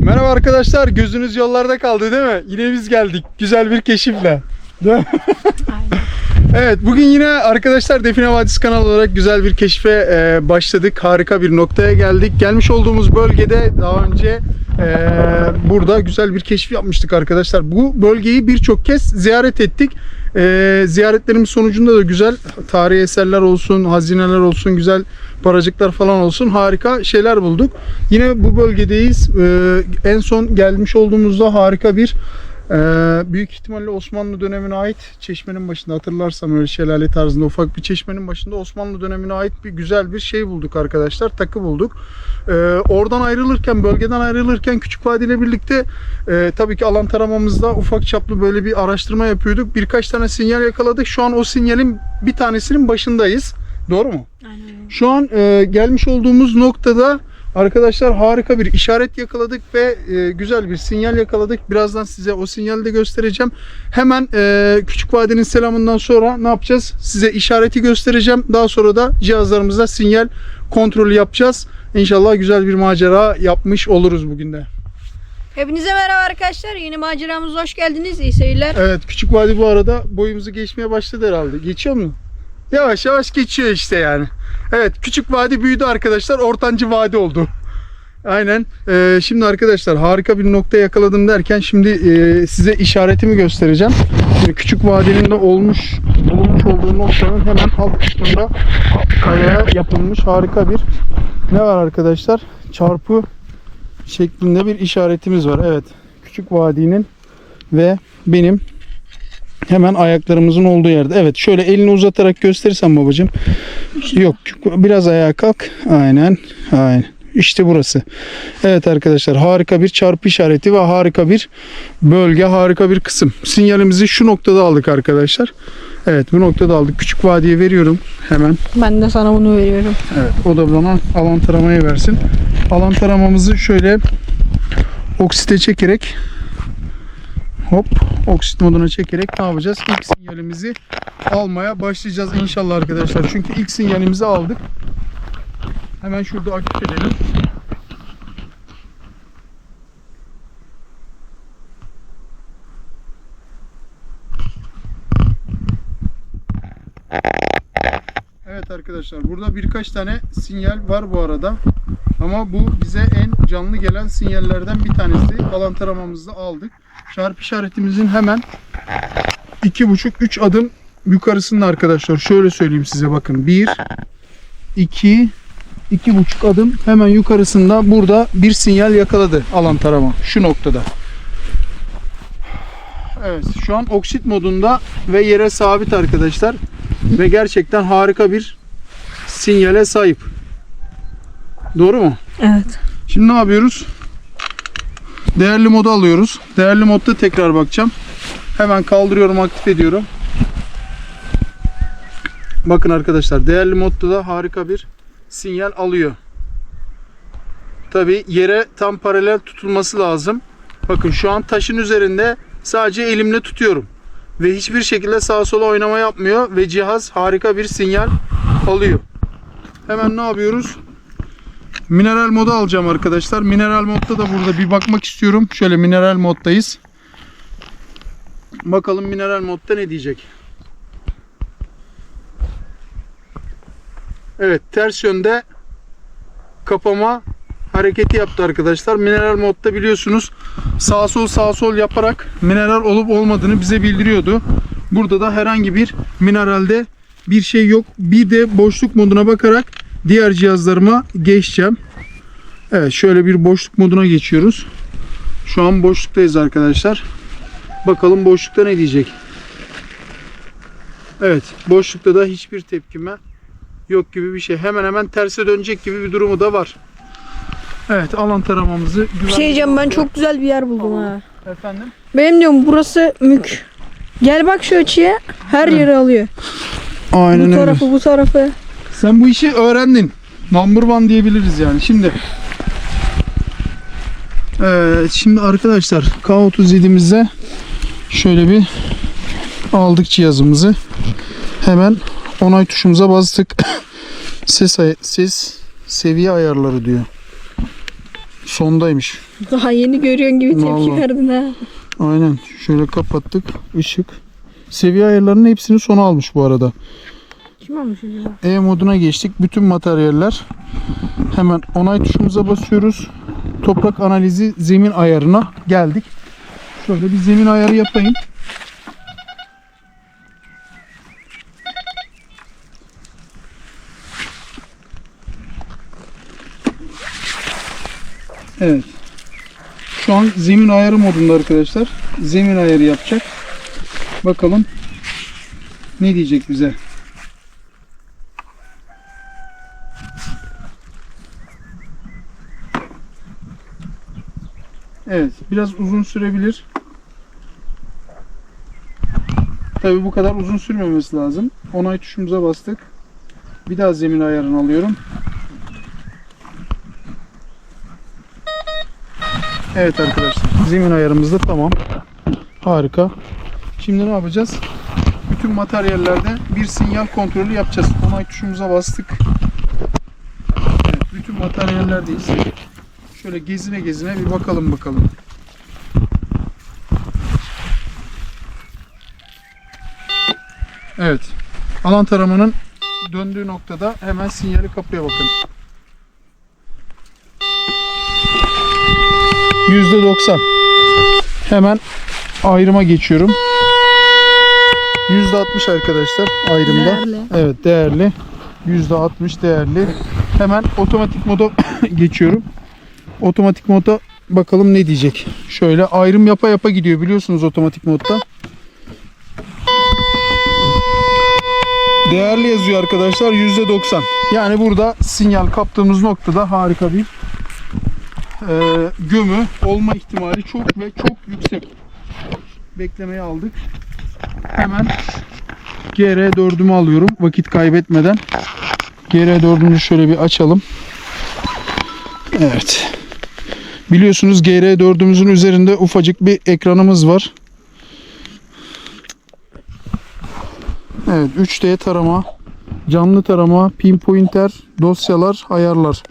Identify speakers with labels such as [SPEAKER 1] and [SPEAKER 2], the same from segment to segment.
[SPEAKER 1] Merhaba arkadaşlar, gözünüz yollarda kaldı değil mi? Yine biz geldik güzel bir keşifle. Değil mi? Evet, bugün yine arkadaşlar Define Vadisi kanalı olarak güzel bir keşfe başladık. Harika bir noktaya geldik. Gelmiş olduğumuz bölgede daha önce burada güzel bir keşif yapmıştık arkadaşlar. Bu bölgeyi birçok kez ziyaret ettik. Ziyaretlerimiz sonucunda da güzel tarihi eserler olsun, hazineler olsun, güzel paracıklar falan olsun, harika şeyler bulduk. Yine bu bölgedeyiz. En son gelmiş olduğumuzda harika bir büyük ihtimalle Osmanlı dönemine ait çeşmenin başında, hatırlarsam öyle şelale tarzında ufak bir çeşmenin başında Osmanlı dönemine ait bir güzel bir şey bulduk arkadaşlar. Takı bulduk. Oradan ayrılırken, bölgeden ayrılırken Küçük Vadi ile birlikte tabii ki alan taramamızda ufak çaplı böyle bir araştırma yapıyorduk. Birkaç tane sinyal yakaladık. Şu an o sinyalin bir tanesinin başındayız. Doğru mu?
[SPEAKER 2] Aynen.
[SPEAKER 1] Şu an gelmiş olduğumuz noktada arkadaşlar harika bir işaret yakaladık ve güzel bir sinyal yakaladık. Birazdan size o sinyali de göstereceğim. Hemen Küçük Vadi'nin selamından sonra ne yapacağız? Size işareti göstereceğim. Daha sonra da cihazlarımızda sinyal kontrolü yapacağız. İnşallah güzel bir macera yapmış oluruz bugün de.
[SPEAKER 2] Hepinize merhaba arkadaşlar. Yeni maceramıza hoş geldiniz. İyi seyirler.
[SPEAKER 1] Evet, Küçük Vadi bu arada boyumuzu geçmeye başladı herhalde. Geçiyor mu? Yavaş yavaş geçiyor işte yani. Evet, Küçük Vadi büyüdü arkadaşlar. Ortancı Vadi oldu. Aynen. Şimdi arkadaşlar harika bir nokta yakaladım derken şimdi size işaretimi göstereceğim. Şimdi Küçük Vadi'nin de bulunmuş olduğu noktanın hemen alt kısmında kayaya yapılmış harika bir ne var arkadaşlar? Çarpı şeklinde bir işaretimiz var. Evet. Küçük Vadi'nin ve benim hemen ayaklarımızın olduğu yerde. Evet, şöyle elini uzatarak gösterirsem babacığım. Yok, biraz ayağa kalk. Aynen. İşte burası. Evet arkadaşlar, harika bir çarpı işareti ve harika bir bölge, harika bir kısım. Sinyalimizi şu noktada aldık arkadaşlar. Evet, bu noktada aldık. Küçük Vadi'ye veriyorum hemen.
[SPEAKER 2] Ben de sana bunu veriyorum.
[SPEAKER 1] Evet, o da bana alan taramayı versin. Alan taramamızı şöyle oksite çekerek oksit moduna çekerek ne yapacağız? İlk sinyalimizi almaya başlayacağız inşallah arkadaşlar. Çünkü ilk sinyalimizi aldık. Hemen şurada aktif edelim. Evet arkadaşlar, burada birkaç tane sinyal var bu arada. Ama bu bize en canlı gelen sinyallerden bir tanesi. Alan taramamızda aldık. Çarpı işaretimizin hemen 2,5-3 adım yukarısında arkadaşlar. Şöyle söyleyeyim size, bakın. 1, 2, 2,5 adım hemen yukarısında burada bir sinyal yakaladı alan tarama. Şu noktada. Evet, şu an oksit modunda ve yere sabit arkadaşlar. Ve gerçekten harika bir sinyale sahip. Doğru mu?
[SPEAKER 2] Evet.
[SPEAKER 1] Şimdi ne yapıyoruz? Değerli modu alıyoruz. Değerli modda tekrar bakacağım. Hemen kaldırıyorum, aktif ediyorum. Bakın arkadaşlar, değerli modda da harika bir sinyal alıyor. Tabi yere tam paralel tutulması lazım. Bakın şu an taşın üzerinde sadece elimle tutuyorum. Ve hiçbir şekilde sağa sola oynama yapmıyor. Ve cihaz harika bir sinyal alıyor. Hemen ne yapıyoruz? Mineral modu alacağım arkadaşlar. Mineral modda da burada bir bakmak istiyorum. Şöyle mineral moddayız. Bakalım mineral modda ne diyecek. Evet, ters yönde kapama hareketi yaptı arkadaşlar. Mineral modda biliyorsunuz sağ sol yaparak mineral olup olmadığını bize bildiriyordu. Burada da herhangi bir mineralde bir şey yok. Bir de boşluk moduna bakarak diğer cihazlarıma geçeceğim. Evet, şöyle bir boşluk moduna geçiyoruz. Şu an boşluktayız arkadaşlar. Bakalım boşlukta ne diyecek. Evet, boşlukta da hiçbir tepkime yok gibi bir şey. Hemen hemen terse dönecek gibi bir durumu da var. Evet, alan taramamızı
[SPEAKER 2] Bir şey diyeceğim, ben çok güzel bir yer buldum ha.
[SPEAKER 1] Efendim?
[SPEAKER 2] Benim diyorum burası mük. Gel bak şu açıya, her yeri alıyor.
[SPEAKER 1] Aynen
[SPEAKER 2] Bu
[SPEAKER 1] öyle.
[SPEAKER 2] tarafı, bu tarafı.
[SPEAKER 1] Sen bu işi öğrendin. Number one diyebiliriz yani. Şimdi evet, şimdi arkadaşlar K37'mize şöyle bir aldık cihazımızı. Hemen onay tuşumuza bastık. Ses seviye ayarları diyor. sondaymış.
[SPEAKER 2] Daha yeni görüyorsun gibi tepki
[SPEAKER 1] Vallahi.
[SPEAKER 2] verdin ha.
[SPEAKER 1] Aynen. Şöyle kapattık. Işık. Seviye ayarlarının hepsini sona almış bu arada.
[SPEAKER 2] Kim almış acaba?
[SPEAKER 1] E moduna geçtik. Bütün materyaller. Hemen onay tuşumuza basıyoruz. Toprak analizi zemin ayarına geldik. Şöyle bir zemin ayarı yapayım. Evet. Şu an zemin ayarı modunda arkadaşlar. Zemin ayarı yapacak. Bakalım ne diyecek bize. Evet, biraz uzun sürebilir. Tabii bu kadar uzun sürmemesi lazım. Onay tuşumuza bastık. Bir daha zemin ayarını alıyorum. Evet arkadaşlar, zemin ayarımız da tamam. Harika. Şimdi ne yapacağız? Bütün materyallerde bir sinyal kontrolü yapacağız. Onay tuşumuza bastık. Evet, bütün materyallerdeyiz. Şöyle gezine gezine bir bakalım. Evet. Alan taramanın döndüğü noktada hemen sinyali kapıya bakın. %90. Hemen ayrıma geçiyorum. %60 arkadaşlar ayrımda.
[SPEAKER 2] Değerli.
[SPEAKER 1] Evet, değerli. %60 değerli. Hemen otomatik moda geçiyorum. Otomatik moda bakalım ne diyecek. Şöyle ayrım yapa yapa gidiyor biliyorsunuz otomatik modda. Değerli yazıyor arkadaşlar, %90. Yani burada sinyal kaptığımız noktada harika bir gömü olma ihtimali çok ve çok yüksek. Beklemeye aldık. Hemen GR4'ümü alıyorum vakit kaybetmeden. GR4'ümüzü şöyle bir açalım. Evet. Biliyorsunuz GR4'ümüzün üzerinde ufacık bir ekranımız var. Evet, 3D tarama, canlı tarama, pinpointer, dosyalar, ayarlar.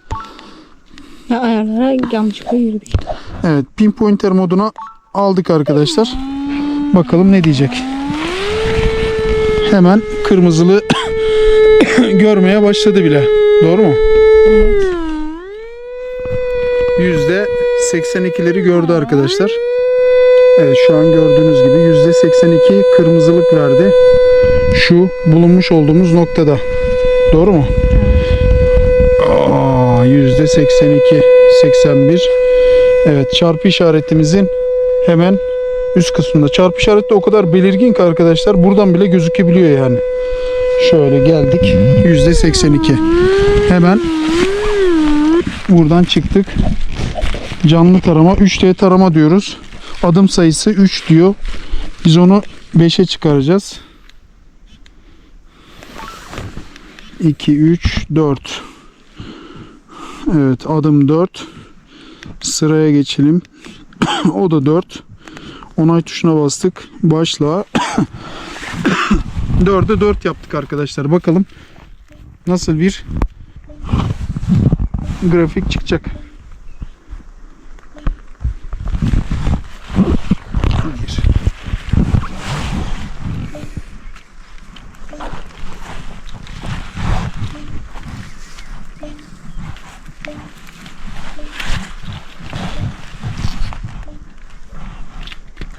[SPEAKER 2] Ya ayarlara yanlışlıkla girdik.
[SPEAKER 1] Evet, pinpointer moduna aldık arkadaşlar. Bakalım ne diyecek. Hemen kırmızılı görmeye başladı bile. Doğru mu?
[SPEAKER 2] Evet.
[SPEAKER 1] %82'leri gördü arkadaşlar. Evet, şu an gördüğünüz gibi %82 kırmızılık verdi. Şu bulunmuş olduğumuz noktada. Doğru mu? %82, 81. Evet, çarpı işaretimizin hemen üst kısmında. Çarpı işareti de o kadar belirgin ki arkadaşlar, buradan bile gözükebiliyor yani. Şöyle geldik. %82. Hemen buradan çıktık. Canlı tarama, 3D tarama diyoruz. Adım sayısı 3 diyor. Biz onu 5'e çıkaracağız. 2, 3, 4. Evet, adım 4. Sıraya geçelim. O da 4. Onay tuşuna bastık. Başla. 4'e 4 yaptık arkadaşlar. Bakalım nasıl bir grafik çıkacak.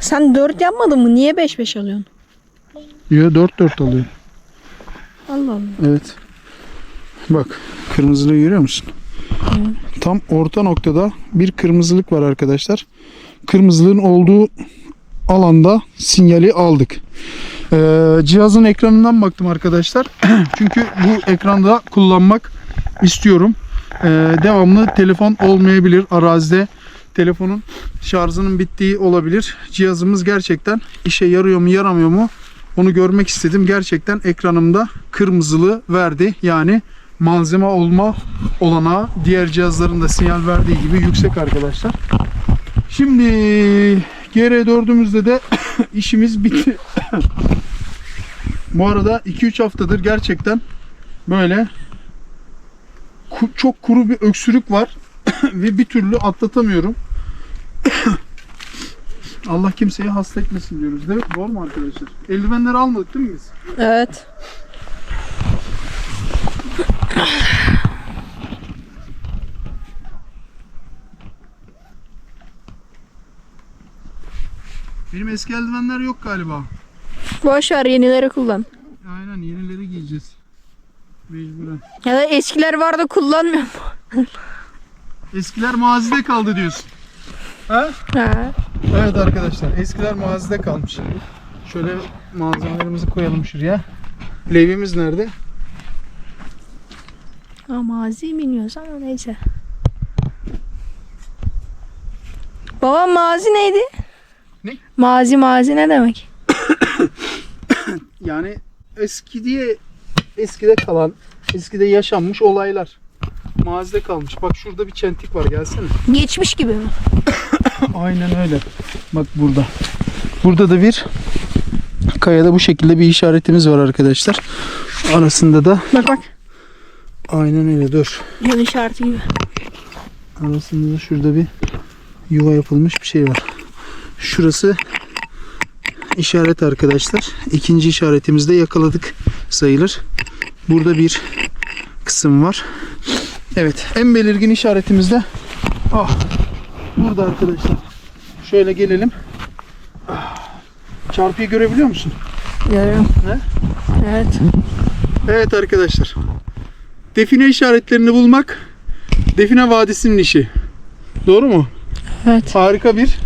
[SPEAKER 2] Sen 4 yapmadın mı? Niye 5-5 alıyorsun?
[SPEAKER 1] Yo, 4 alıyor.
[SPEAKER 2] Allah Allah.
[SPEAKER 1] Evet. Bak, kırmızılığı görüyor musun? Tam orta noktada bir kırmızılık var arkadaşlar. Kırmızılığın olduğu alanda sinyali aldık. Cihazın ekranından baktım arkadaşlar. Çünkü bu ekranda kullanmak istiyorum. Devamlı telefon olmayabilir. Arazide telefonun şarjının bittiği olabilir. Cihazımız gerçekten işe yarıyor mu yaramıyor mu onu görmek istedim. Gerçekten ekranımda kırmızılı verdi. Yani malzeme olma olanağı diğer cihazların da sinyal verdiği gibi yüksek arkadaşlar. Şimdi GR4'ümüzde de işimiz bitti. Bu arada 2-3 haftadır gerçekten böyle çok kuru bir öksürük var. Ve bir türlü atlatamıyorum. Allah kimseyi hasta etmesin diyoruz değil mi? Doğru mu arkadaşlar? Eldivenleri almadık değil mi biz?
[SPEAKER 2] Evet.
[SPEAKER 1] Benim eski eldivenler yok galiba.
[SPEAKER 2] Boş ver, yenileri kullan.
[SPEAKER 1] Aynen, yenileri giyeceğiz. Mecburen.
[SPEAKER 2] Ya da eskiler var da kullanmıyorum.
[SPEAKER 1] Eskiler mazide kaldı diyorsun. Ha?
[SPEAKER 2] Ha.
[SPEAKER 1] Evet arkadaşlar, eskiler mazide kalmış. Şöyle malzemelerimizi koyalım şuraya. Levyemiz nerede?
[SPEAKER 2] Ha, mazi bilmiyorsan neyse. Baba, mazi neydi?
[SPEAKER 1] Ne?
[SPEAKER 2] Mazi ne demek?
[SPEAKER 1] Yani eskide kalan, eskide yaşanmış olaylar. Mazide kalmış. Bak şurada bir çentik var, gelsene.
[SPEAKER 2] Geçmiş gibi mi?
[SPEAKER 1] Aynen öyle. Bak burada. Burada da bir kayada bu şekilde bir işaretimiz var arkadaşlar. Arasında da
[SPEAKER 2] Bak.
[SPEAKER 1] aynen öyle, dur.
[SPEAKER 2] Yol işareti gibi.
[SPEAKER 1] Arasında da şurada bir yuva yapılmış bir şey var. Şurası işaret arkadaşlar. İkinci işaretimizde yakaladık sayılır. Burada bir kısım var. Evet, en belirgin işaretimiz de burada arkadaşlar. Şöyle gelelim. Çarpıyı görebiliyor musun?
[SPEAKER 2] Görüyorum.
[SPEAKER 1] Ne?
[SPEAKER 2] Evet.
[SPEAKER 1] Evet arkadaşlar. Define işaretlerini bulmak Define Vadisi'nin işi. Doğru mu?
[SPEAKER 2] Evet.
[SPEAKER 1] Harika bir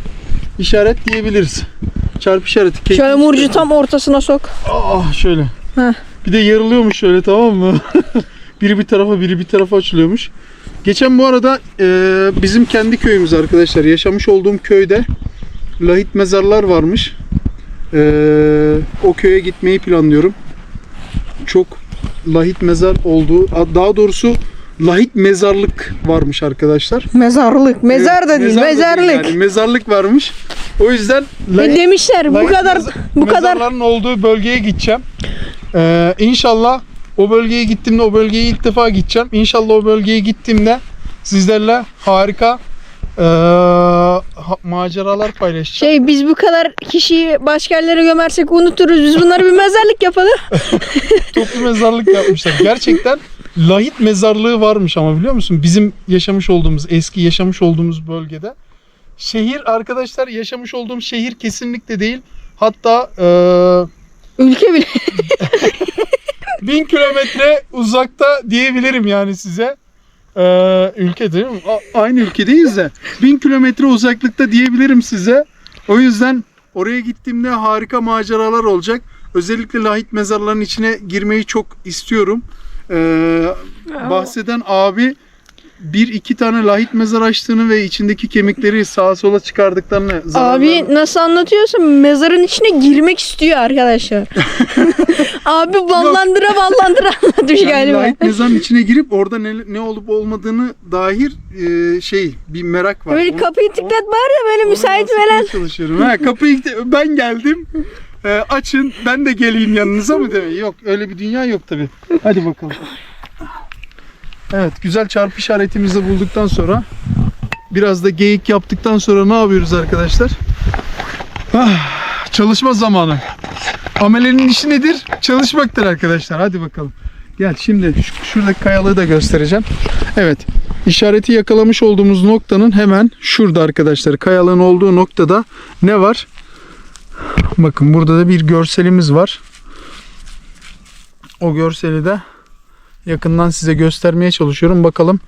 [SPEAKER 1] işaret diyebiliriz. Çarpı işareti.
[SPEAKER 2] Şöyle murcu tam ortasına sok.
[SPEAKER 1] Şöyle.
[SPEAKER 2] Heh.
[SPEAKER 1] Bir de yarılıyormuş şöyle, tamam mı? Biri bir tarafa, biri bir tarafa açılıyormuş. Geçen bu arada bizim kendi köyümüz arkadaşlar. Yaşamış olduğum köyde lahit mezarlar varmış. O köye gitmeyi planlıyorum. Çok lahit mezar olduğu, daha doğrusu lahit mezarlık varmış arkadaşlar.
[SPEAKER 2] Mezarlık. Mezar da değil,
[SPEAKER 1] Mezar da
[SPEAKER 2] mezarlık.
[SPEAKER 1] yani, mezarlık varmış. O yüzden
[SPEAKER 2] Demişler bu kadar
[SPEAKER 1] mezarların olduğu bölgeye gideceğim. İnşallah o bölgeye gittiğimde, o bölgeye ilk defa gideceğim. İnşallah o bölgeye gittiğimde sizlerle harika maceralar paylaşacağım.
[SPEAKER 2] biz bu kadar kişiyi başka yerlere gömersek unuturuz. Biz bunları bir mezarlık yapalım.
[SPEAKER 1] Toplu mezarlık yapmışlar. Gerçekten lahit mezarlığı varmış ama biliyor musun? Bizim yaşamış olduğumuz, eski yaşamış olduğumuz bölgede. Şehir arkadaşlar, yaşamış olduğum şehir kesinlikle değil. Hatta
[SPEAKER 2] Ülke bile.
[SPEAKER 1] 1000 kilometre uzakta diyebilirim yani size. Ülke değil mi? Aynı ülkedeyiz de 1000 kilometre uzaklıkta diyebilirim size. O yüzden oraya gittiğimde harika maceralar olacak. Özellikle lahit mezarlarının içine girmeyi çok istiyorum. Bahseden abi 1-2 tane lahit mezar açtığını ve içindeki kemikleri sağa sola çıkardıklarını,
[SPEAKER 2] Abi nasıl anlatıyorsun? Mezarın içine girmek istiyor arkadaşlar. Abi ballandıra anlatmış
[SPEAKER 1] yani
[SPEAKER 2] galiba.
[SPEAKER 1] lahit mezarın içine girip orada ne olup olmadığını dair bir merak var.
[SPEAKER 2] Böyle kapıyı tıklat var ya, böyle müsait veren.
[SPEAKER 1] Çalışıyorum. Kapıyı ben geldim. Açın, ben de geleyim yanınıza mı demek? Yok, öyle bir dünya yok tabi. Hadi bakalım. Evet, güzel çarpı işaretimizi bulduktan sonra, biraz da geyik yaptıktan sonra ne yapıyoruz arkadaşlar? Çalışma zamanı. Amelenin işi nedir? Çalışmaktır arkadaşlar. Hadi bakalım. Gel şimdi şuradaki kayalığı da göstereceğim. Evet, işareti yakalamış olduğumuz noktanın hemen şurada arkadaşlar. Kayalığın olduğu noktada ne var? Bakın burada da bir görselimiz var. O görseli de yakından size göstermeye çalışıyorum. Bakalım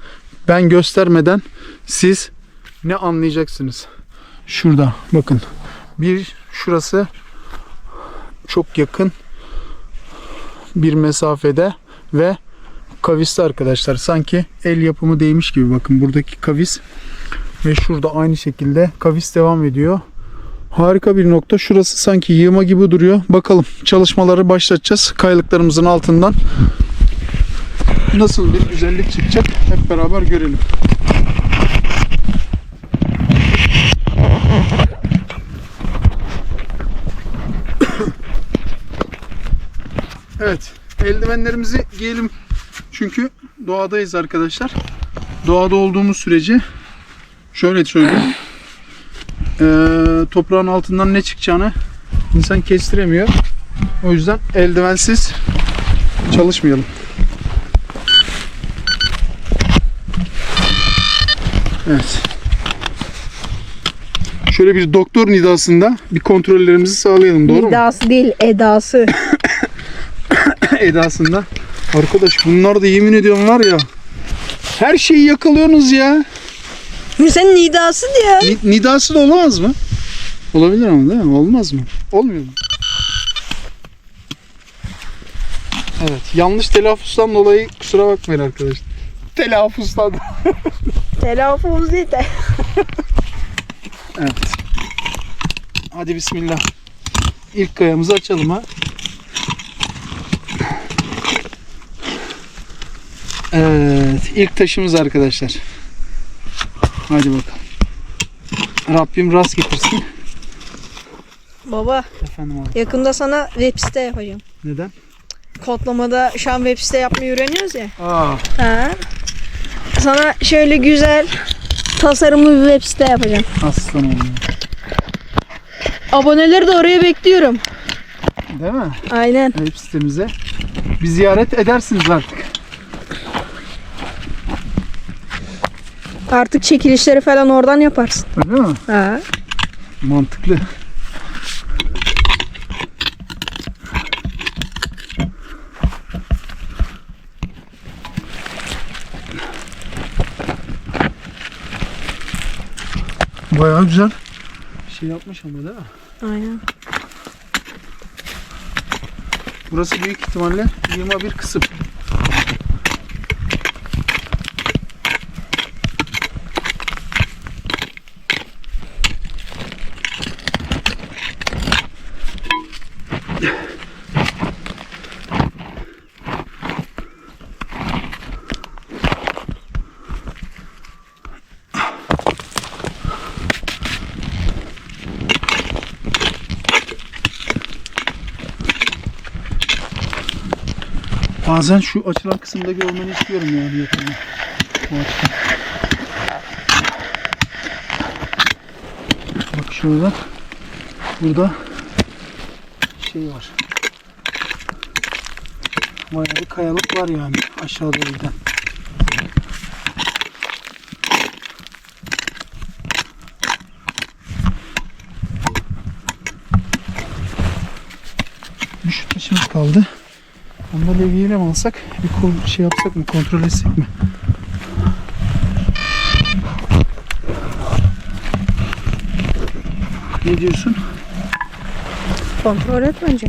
[SPEAKER 1] ben göstermeden siz ne anlayacaksınız? Şurada bakın. Şurası çok yakın bir mesafede ve kavisli arkadaşlar. Sanki el yapımı değmiş gibi, bakın buradaki kavis ve şurada aynı şekilde kavis devam ediyor. Harika bir nokta. Şurası sanki yığma gibi duruyor. Bakalım, çalışmaları başlatacağız. Kayalıklarımızın altından nasıl bir güzellik çıkacak hep beraber görelim. Evet, eldivenlerimizi giyelim çünkü doğadayız arkadaşlar. doğada olduğumuz sürece şöyle söyleyeyim. Toprağın altından ne çıkacağını insan kestiremiyor. O yüzden eldivensiz çalışmayalım. Evet. Şöyle bir doktor nidasında bir kontrollerimizi sağlayalım, doğru mu?
[SPEAKER 2] Nidası değil, edası.
[SPEAKER 1] Edasında. Arkadaş bunlar da yemin ediyorum var ya, her şeyi yakalıyorsunuz ya.
[SPEAKER 2] Sen nidası diyor.
[SPEAKER 1] Nidası da olamaz mı? Olabilir ama değil mi? Olmaz mı? Olmuyor mu? Evet. Yanlış telaffuzdan dolayı kusura bakmayın arkadaşlar. Telaffuzdan.
[SPEAKER 2] Telaffuz değil de.
[SPEAKER 1] Evet. Hadi bismillah. İlk kayamızı açalım ha. Evet. İlk taşımız arkadaşlar. Hadi bakalım. Rabbim rast getirsin.
[SPEAKER 2] Baba,
[SPEAKER 1] Efendim abi.
[SPEAKER 2] yakında sana web site yapacağım.
[SPEAKER 1] Neden?
[SPEAKER 2] Kodlamada şu an web site yapmayı öğreniyoruz ya.
[SPEAKER 1] Aa.
[SPEAKER 2] Ha. Sana şöyle güzel tasarımlı bir web site yapacağım.
[SPEAKER 1] Aslan oğlum.
[SPEAKER 2] Aboneleri de oraya bekliyorum.
[SPEAKER 1] Değil mi?
[SPEAKER 2] Aynen.
[SPEAKER 1] Web sitemize bir ziyaret edersiniz artık.
[SPEAKER 2] Artık çekilişleri falan oradan yaparsın.
[SPEAKER 1] Öyle mi?
[SPEAKER 2] Ha.
[SPEAKER 1] Mantıklı. Bayağı güzel şey yapmış ama değil mi?
[SPEAKER 2] Aynen.
[SPEAKER 1] Burası büyük ihtimalle yığma bir kısım. Bazen şu açılan kısımda görmeni istiyorum yani yakında. Bu açıdan. Bak şurada. Burada şey var. Bayağı bir kayalık var yani aşağıda giden. Bir şu taşımız kaldı. Onu da levyeyle mi alsak? Bir şey yapsak mı? Kontrol etsek mi? Ne diyorsun?
[SPEAKER 2] Kontrol et bence.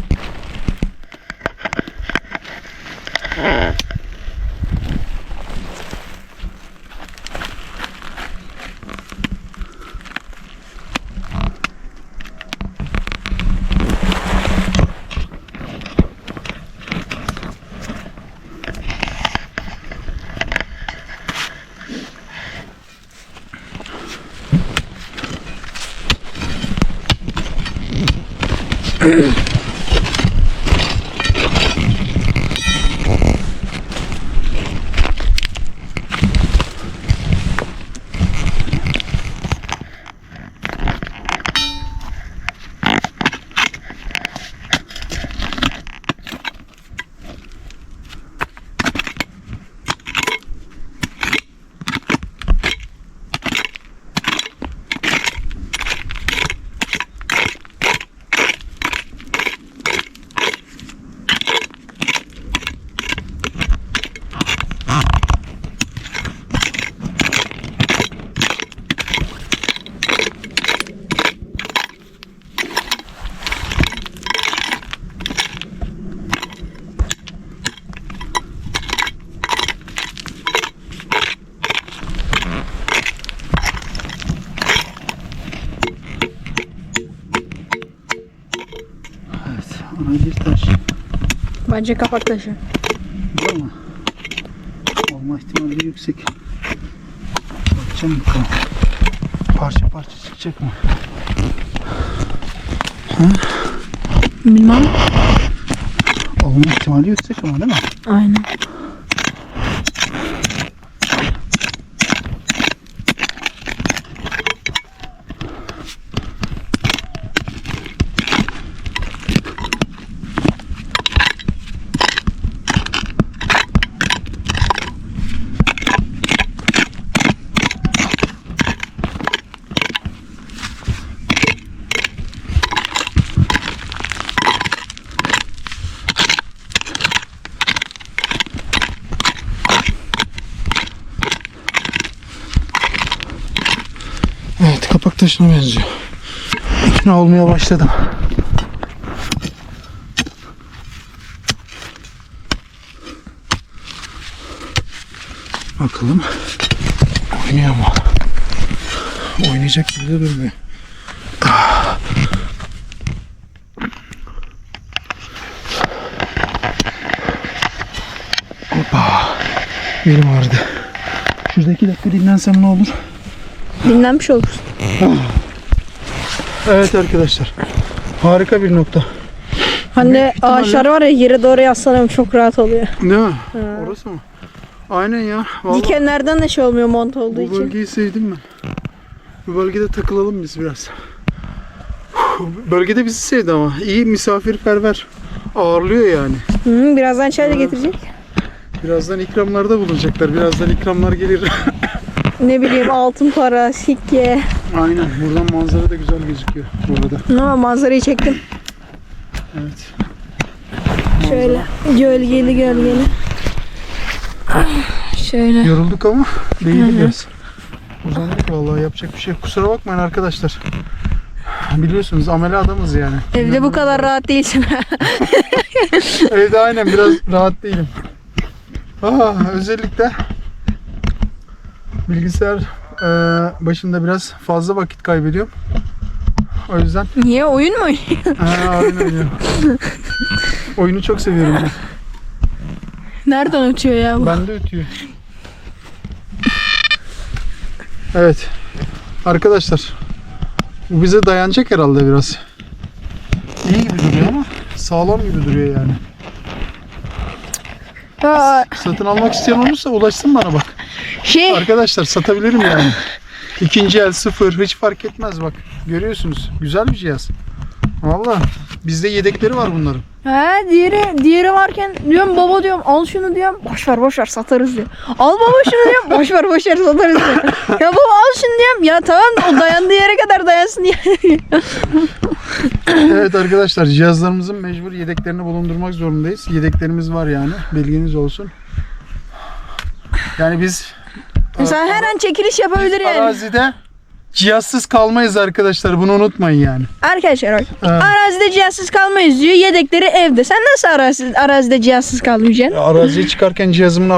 [SPEAKER 1] Ana bir taş.
[SPEAKER 2] Bence kapak taşı.
[SPEAKER 1] Değil mi? Olma ihtimali yüksek. Bakacağım bakalım. Parça parça çıkacak mı? Ha?
[SPEAKER 2] Bilmem.
[SPEAKER 1] Olma ihtimali yüksek ama değil mi?
[SPEAKER 2] Aynen.
[SPEAKER 1] kapak taşına benziyor. İkna olmaya başladım. Bakalım. Oynuyor mu? Oynayacak gibi de durmuyor. Hoppa. Belim ağrıdı. Şurada 2 dakika dinlensem ne olur?
[SPEAKER 2] Dinlenmiş olursun.
[SPEAKER 1] Evet arkadaşlar. Harika bir nokta.
[SPEAKER 2] Hani ağaçlar var ya, yere doğru yaslanıyorum, çok rahat oluyor.
[SPEAKER 1] Değil mi? Orası mı? Aynen ya. Vallahi
[SPEAKER 2] Dikenlerden de şey olmuyor mont olduğu
[SPEAKER 1] bu
[SPEAKER 2] için.
[SPEAKER 1] bölgeyi sevdim ben. Bu bölgede takılalım biz biraz. Bölgede bizi sevdi ama. İyi, misafirperver. Ağırlıyor yani.
[SPEAKER 2] Birazdan çay da getirecek.
[SPEAKER 1] Birazdan ikramlarda bulunacaklar. Birazdan ikramlar gelir.
[SPEAKER 2] Ne bileyim, altın para, sikke.
[SPEAKER 1] Aynen. Buradan manzara da güzel gözüküyor bu arada.
[SPEAKER 2] Ama manzarayı çektim.
[SPEAKER 1] Evet.
[SPEAKER 2] Şöyle gölgeli gölgeli. Şöyle.
[SPEAKER 1] Yorulduk ama değildi biraz. Uzandık vallahi, yapacak bir şey yok. Kusura bakmayın arkadaşlar. Biliyorsunuz amele adamız yani.
[SPEAKER 2] Evde bu kadar rahat değilsin.
[SPEAKER 1] Evde aynen biraz rahat değilim. Özellikle bilgisayar başında biraz fazla vakit kaybediyorum. O yüzden.
[SPEAKER 2] Niye? Oyun mu oynuyorsun?
[SPEAKER 1] Oyun oynuyorum. Oyunu çok seviyorum ben.
[SPEAKER 2] Nereden uçuyor ya bu?
[SPEAKER 1] Bende ötüyor. Evet. Arkadaşlar. Bu bize dayanacak herhalde biraz. İyi gibi duruyor ama sağlam gibi duruyor yani. Satın almak isteyen olursa ulaşsın bana bak. Arkadaşlar satabilirim yani. İkinci el, sıfır, hiç fark etmez bak. Görüyorsunuz. Güzel bir cihaz. Vallahi bizde yedekleri var bunların.
[SPEAKER 2] Diğeri varken diyorum baba, diyorum al şunu, diyorum boş ver satarız diyor. Al baba şunu, diyorum boş ver satarız diyor. Ya baba al şunu, diyorum ya tamam, o dayandığı yere kadar dayansın diye.
[SPEAKER 1] Evet arkadaşlar, cihazlarımızın mecbur yedeklerini bulundurmak zorundayız. Yedeklerimiz var yani, bilginiz olsun. Yani biz
[SPEAKER 2] Mesela her an çekiliş yapabilir yani.
[SPEAKER 1] Arazide cihazsız kalmayız arkadaşlar, bunu unutmayın yani.
[SPEAKER 2] Arkadaşlar bak, arazide cihazsız kalmayız diyor, yedekleri evde. Sen nasıl arazide cihazsız kalmayacaksın?
[SPEAKER 1] Araziye çıkarken cihazımın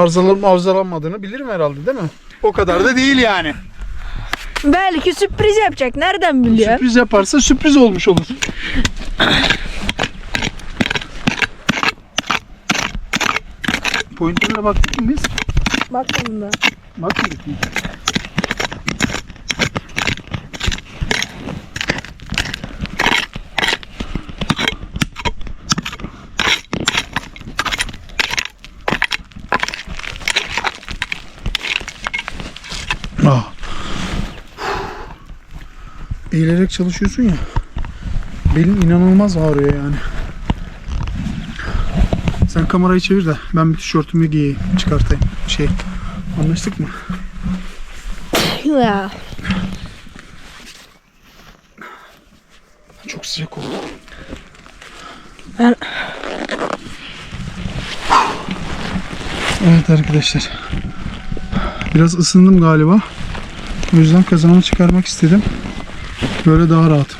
[SPEAKER 1] arızalanmadığını bilirim herhalde, değil mi? O kadar da değil yani.
[SPEAKER 2] Belki sürpriz yapacak, nereden biliyor?
[SPEAKER 1] Sürpriz yaparsa sürpriz olmuş olur. Pointer'ına baktık mı biz?
[SPEAKER 2] Bakmadım da.
[SPEAKER 1] Bakmadık mı? Eğilerek çalışıyorsun ya, belin inanılmaz ağrıyor yani. Sen kamerayı çevir de ben bir tişörtümü giyeyim, çıkartayım. Anlaştık mı?
[SPEAKER 2] Ya.
[SPEAKER 1] Çok sıcak oldu. Evet arkadaşlar, biraz ısındım galiba. O yüzden kazanımı çıkarmak istedim. Böyle daha rahatım.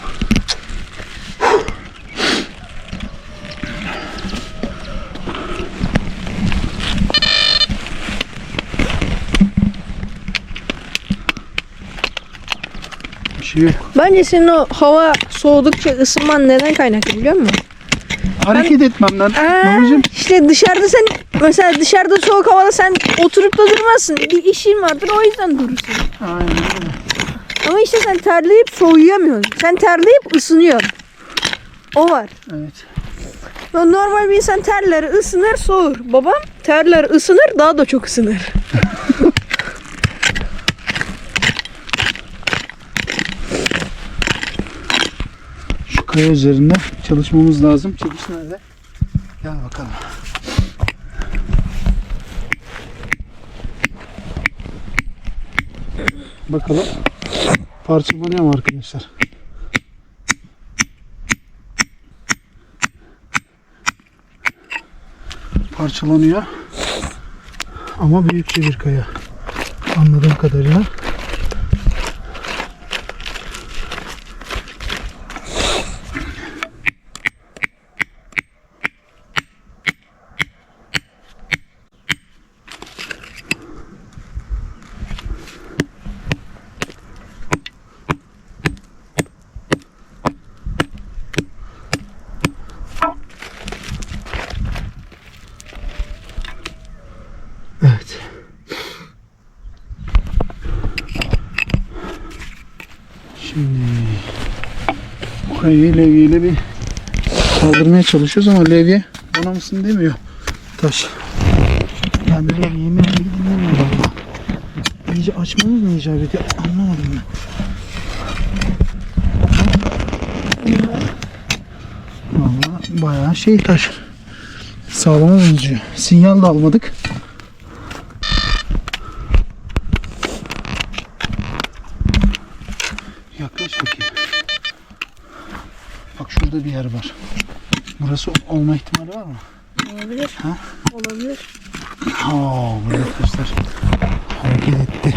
[SPEAKER 1] Bir şey yok.
[SPEAKER 2] Bence senin o hava soğudukça ısınman neden kaynaklı biliyor musun?
[SPEAKER 1] Hareket etmemden. Babacığım.
[SPEAKER 2] İşte dışarıda sen, mesela dışarıda soğuk havada sen oturup da durmazsın. Bir işin vardır, o yüzden durursun.
[SPEAKER 1] Aynen öyle.
[SPEAKER 2] Ama işte sen terleyip soğuyamıyorsun. Sen terleyip ısınıyorsun. O var.
[SPEAKER 1] Evet.
[SPEAKER 2] Normal bir insan terler, ısınır, soğur. Babam terler, ısınır, daha da çok ısınır.
[SPEAKER 1] Şu kaya üzerinde çalışmamız lazım. Çekiş nerede? Gel bakalım. Bakalım. Parçalanıyor mu arkadaşlar? Parçalanıyor. Ama büyük bir kaya. Anladığım kadarıyla. Bu kayayı levyeyle bir kaldırmaya çalışıyoruz ama levye bana mısın demiyor. Taş. Yani levyeyi dinlemiyor valla. İyice açmamız mı icap ediyor? Anlamadım ben. Valla bayağı şey taş. Sağlama benziyor. Sinyal da almadık. Yaklaş bakayım. Bak şurada bir yer var. Burası olma ihtimali var mı?
[SPEAKER 2] Olabilir.
[SPEAKER 1] Ha?
[SPEAKER 2] Olabilir.
[SPEAKER 1] Burada taşlar hareket etti.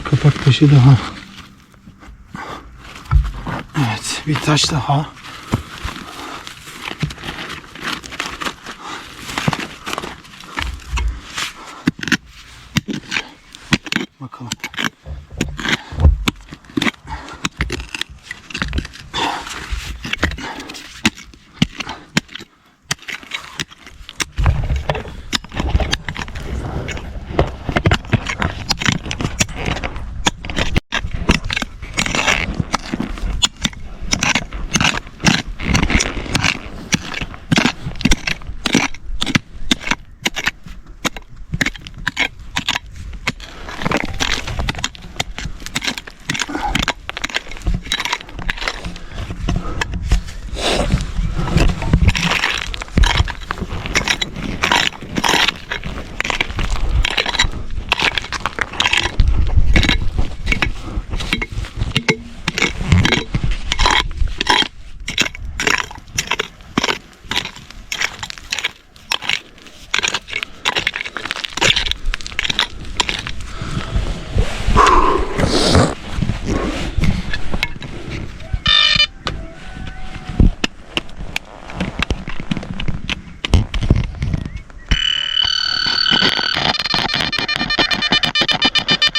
[SPEAKER 1] Kapak taşı daha. Evet, bir taş daha. Bakalım.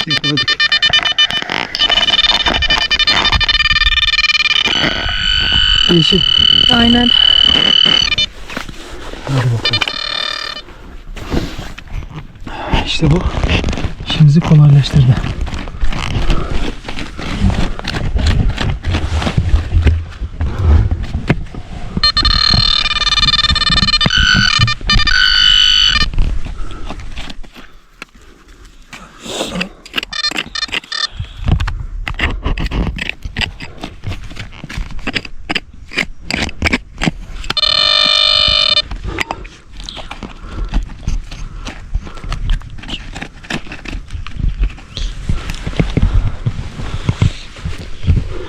[SPEAKER 1] Yakaladık. Yeşil.
[SPEAKER 2] Aynen.
[SPEAKER 1] Hadi bakalım. İşte bu işimizi kolaylaştırdı.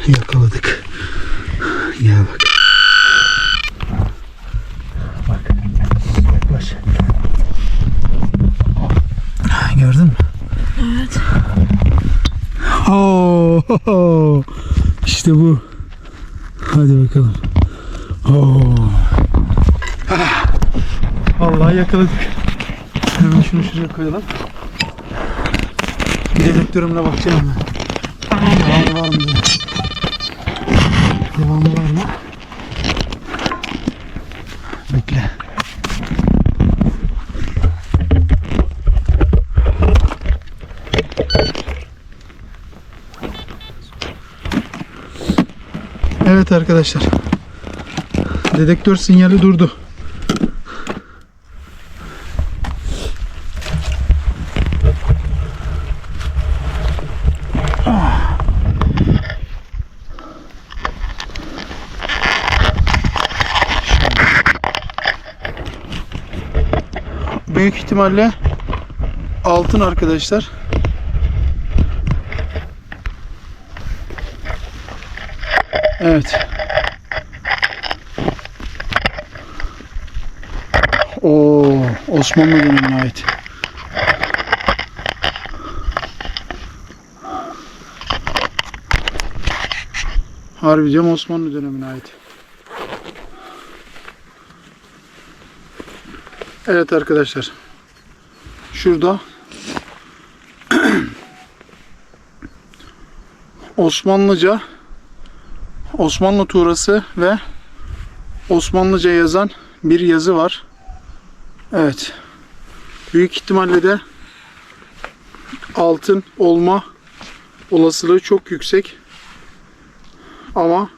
[SPEAKER 1] Yakaladık. Ya bak. Bak. Yaklaş. Gördün mü?
[SPEAKER 2] Evet.
[SPEAKER 1] İşte bu. Hadi bakalım. Vallahi yakaladık. Hemen şunu şuraya koyalım. Bir dedektörümle bakacağım ben. Devamı var mı diye. Devamı var mı? Bekle. Evet arkadaşlar. Dedektör sinyali durdu. Büyük ihtimalle altın arkadaşlar. Evet. Osmanlı dönemine ait. Harbi diyorum, Osmanlı dönemine ait. Evet arkadaşlar. Şurada Osmanlıca, Osmanlı tuğrası ve Osmanlıca yazan bir yazı var. Evet. Büyük ihtimalle de altın olma olasılığı çok yüksek. Ama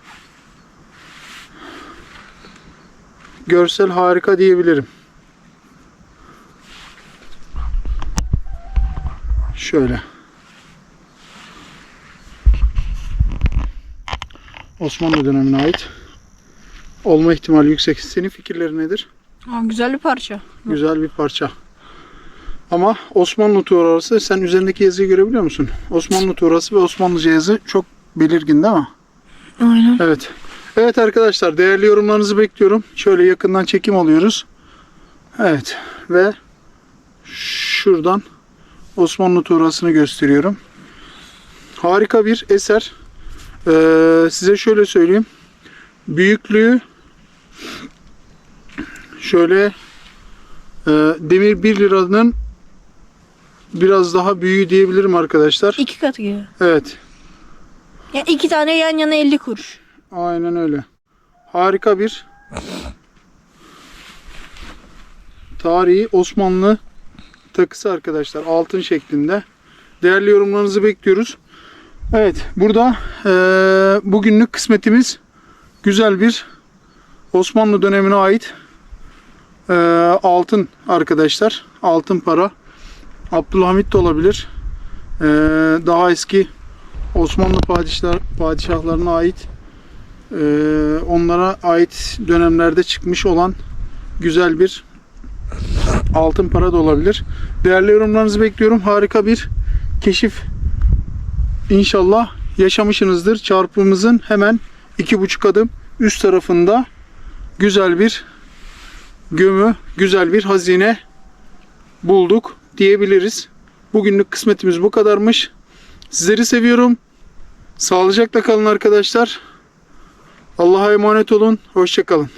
[SPEAKER 1] görsel harika diyebilirim. Şöyle. Osmanlı dönemine ait. Olma ihtimali yüksek. Senin fikirlerin nedir?
[SPEAKER 2] Aa, güzel bir parça.
[SPEAKER 1] Güzel bir parça. Ama Osmanlı tuğrası, sen üzerindeki yazıyı görebiliyor musun? Osmanlı tuğrası ve Osmanlıca yazı çok belirgin değil mi?
[SPEAKER 2] Aynen.
[SPEAKER 1] Evet. Evet arkadaşlar, değerli yorumlarınızı bekliyorum. Şöyle yakından çekim alıyoruz. Evet. Ve şuradan Osmanlı tuğrasını gösteriyorum. Harika bir eser. Size şöyle söyleyeyim. Büyüklüğü şöyle demir 1 liranın biraz daha büyüğü diyebilirim arkadaşlar.
[SPEAKER 2] 2 katı gibi.
[SPEAKER 1] Evet.
[SPEAKER 2] Ya 2 tane yan yana 50 kuruş.
[SPEAKER 1] Aynen öyle. Harika bir tarihi Osmanlı takısı arkadaşlar. Altın şeklinde. Değerli yorumlarınızı bekliyoruz. Evet. Burada bugünlük kısmetimiz güzel bir Osmanlı dönemine ait altın arkadaşlar. Altın para. Abdülhamit de olabilir. Daha eski Osmanlı padişahlarına ait, onlara ait dönemlerde çıkmış olan güzel bir altın para da olabilir. Değerli yorumlarınızı bekliyorum. Harika bir keşif İnşallah yaşamışsınızdır. Çarpımızın hemen 2,5 adım üst tarafında güzel bir gömü, güzel bir hazine bulduk diyebiliriz. Bugünlük kısmetimiz bu kadarmış. Sizleri seviyorum. Sağlıcakla kalın arkadaşlar. Allah'a emanet olun. Hoşça kalın.